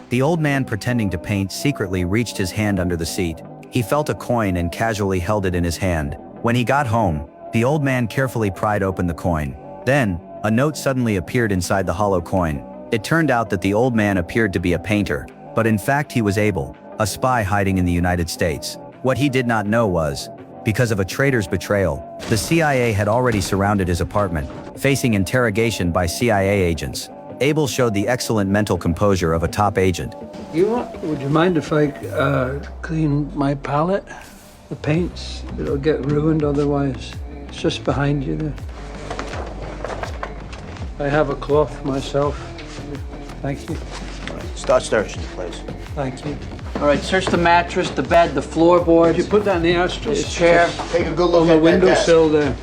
The old man pretending to paint secretly reached his hand under the seat. He felt a coin and casually held it in his hand. When he got home, the old man carefully pried open the coin. Then, a note suddenly appeared inside the hollow coin. It turned out that the old man appeared to be a painter, but in fact he was Abel, a spy hiding in the United States. What he did not know was, because of a traitor's betrayal, the CIA had already surrounded his apartment, facing interrogation by CIA agents. Abel showed the excellent mental composure of a top agent. Would you mind if I clean my palette? The paints, it'll get ruined otherwise. It's just behind you there. I have a cloth myself. Thank you. Start searching the place. Thank you. All right, search the mattress, the bed, the floorboards. Did you put that in the ashtray? This chair. Take a good look On at the that desk. windowsill there.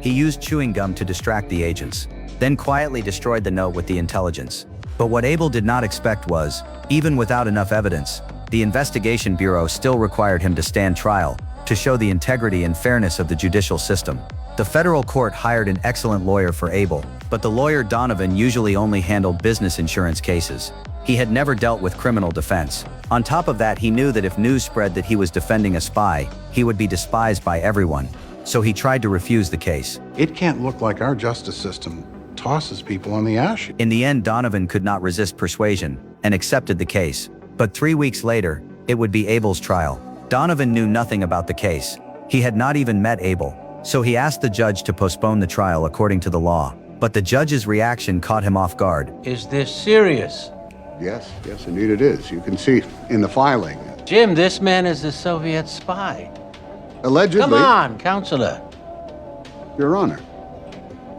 He used chewing gum to distract the agents, then quietly destroyed the note with the intelligence. But what Abel did not expect was, even without enough evidence, the Investigation Bureau still required him to stand trial, to show the integrity and fairness of the judicial system. The federal court hired an excellent lawyer for Abel, but the lawyer Donovan usually only handled business insurance cases. He had never dealt with criminal defense. On top of that, he knew that if news spread that he was defending a spy, he would be despised by everyone. So he tried to refuse the case. It can't look like our justice system tosses people on the ash heap. In the end, Donovan could not resist persuasion and accepted the case. But 3 weeks later, it would be Abel's trial. Donovan knew nothing about the case. He had not even met Abel. So he asked the judge to postpone the trial according to the law. But the judge's reaction caught him off guard. Is this serious? Yes, indeed it is. You can see in the filing. Jim, this man is a Soviet spy. Allegedly. Come on, Counselor. Your Honor.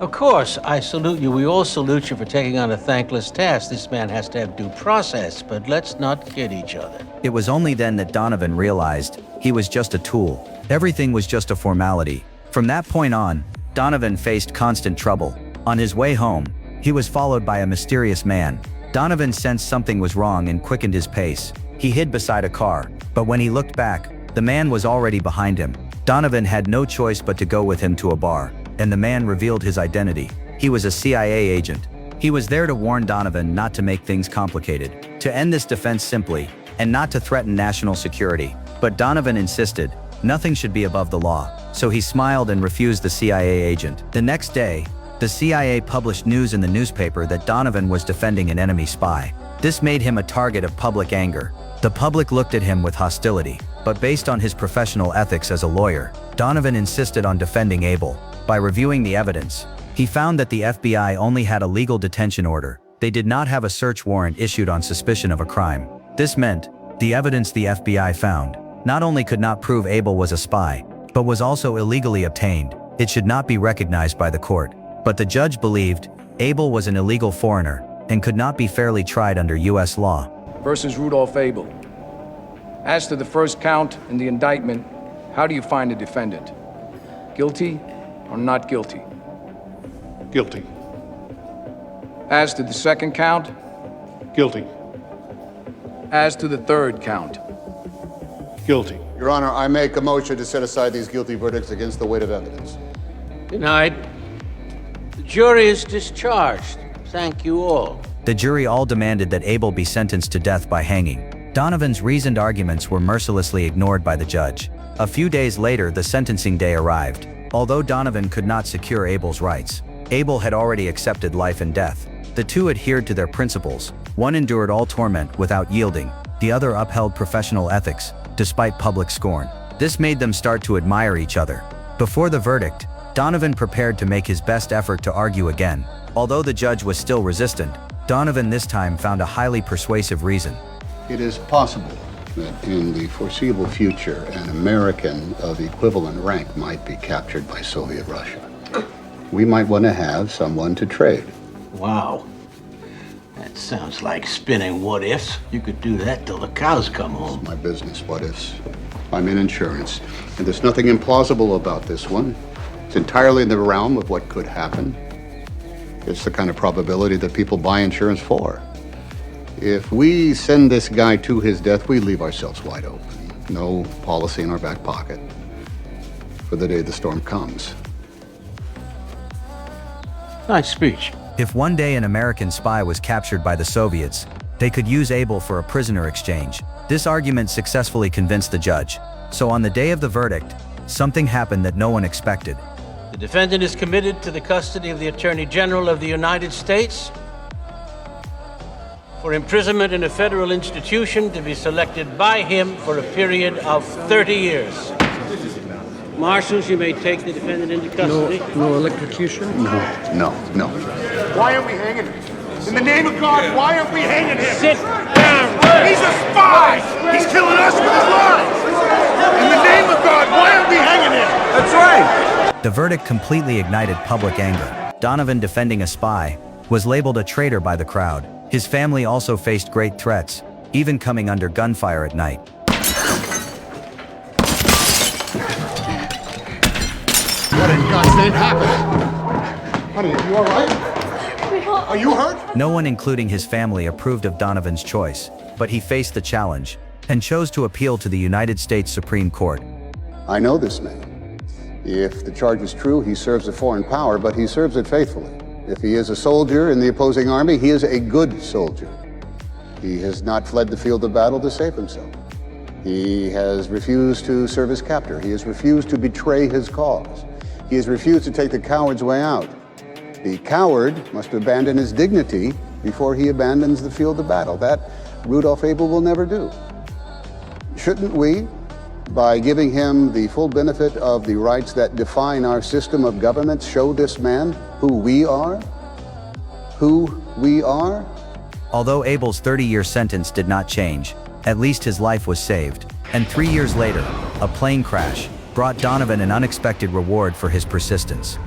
Of course, I salute you. We all salute you for taking on a thankless task. This man has to have due process, but let's not kid each other. It was only then that Donovan realized he was just a tool. Everything was just a formality. From that point on, Donovan faced constant trouble. On his way home, he was followed by a mysterious man. Donovan sensed something was wrong and quickened his pace. He hid beside a car, but when he looked back, the man was already behind him. Donovan had no choice but to go with him to a bar, and the man revealed his identity. He was a CIA agent. He was there to warn Donovan not to make things complicated, to end this defense simply, and not to threaten national security. But Donovan insisted, nothing should be above the law, so he smiled and refused the CIA agent. The next day, the CIA published news in the newspaper that Donovan was defending an enemy spy. This made him a target of public anger. The public looked at him with hostility, but based on his professional ethics as a lawyer, Donovan insisted on defending Abel. By reviewing the evidence, he found that the FBI only had a legal detention order. They did not have a search warrant issued on suspicion of a crime. This meant, the evidence the FBI found not only could not prove Abel was a spy, but was also illegally obtained. It should not be recognized by the court. But the judge believed Abel was an illegal foreigner and could not be fairly tried under U.S. law. Versus Rudolph Abel. As to the first count in the indictment, how do you find the defendant? Guilty or not guilty? Guilty. As to the second count? Guilty. As to the third count? Guilty. Your Honor, I make a motion to set aside these guilty verdicts against the weight of evidence. Denied. The jury is discharged. Thank you all. The jury all demanded that Abel be sentenced to death by hanging. Donovan's reasoned arguments were mercilessly ignored by the judge. A few days later, the sentencing day arrived. Although Donovan could not secure Abel's rights, Abel had already accepted life and death. The two adhered to their principles. One endured all torment without yielding. The other upheld professional ethics, despite public scorn. This made them start to admire each other. Before the verdict, Donovan prepared to make his best effort to argue again. Although the judge was still resistant, Donovan this time found a highly persuasive reason. It is possible that in the foreseeable future, an American of equivalent rank might be captured by Soviet Russia. We might want to have someone to trade. Wow. That sounds like spinning what ifs. You could do that till the cows come home. My business, what ifs? I'm in insurance, and there's nothing implausible about this one. It's entirely in the realm of what could happen. It's the kind of probability that people buy insurance for. If we send this guy to his death, we leave ourselves wide open. No policy in our back pocket for the day the storm comes. Nice speech. If one day an American spy was captured by the Soviets, they could use Abel for a prisoner exchange. This argument successfully convinced the judge. So on the day of the verdict, something happened that no one expected. The defendant is committed to the custody of the Attorney General of the United States for imprisonment in a federal institution to be selected by him for a period of 30 years. Marshals, you may take the defendant into custody. No electrocution? No. Why aren't we hanging him? In the name of God, why aren't we hanging him? Sit down! He's a spy! He's killing us with his lies! In the name of God, why aren't we hanging him? That's right! The verdict completely ignited public anger. Donovan, defending a spy, was labeled a traitor by the crowd. His family also faced great threats, even coming under gunfire at night. What in God's name happened? Honey, are you all right? Are you hurt? No one, including his family, approved of Donovan's choice, but he faced the challenge and chose to appeal to the United States Supreme Court. I know this man. If the charge is true, he serves a foreign power, but he serves it faithfully. If he is a soldier in the opposing army, he is a good soldier. He has not fled the field of battle to save himself. He has refused to serve his captor. He has refused to betray his cause. He has refused to take the coward's way out. The coward must abandon his dignity before he abandons the field of battle. That Rudolph Abel will never do. Shouldn't we, by giving him the full benefit of the rights that define our system of government, show this man who we are? Who we are? Although Abel's 30-year sentence did not change, at least his life was saved. And 3 years later, a plane crash brought Donovan an unexpected reward for his persistence.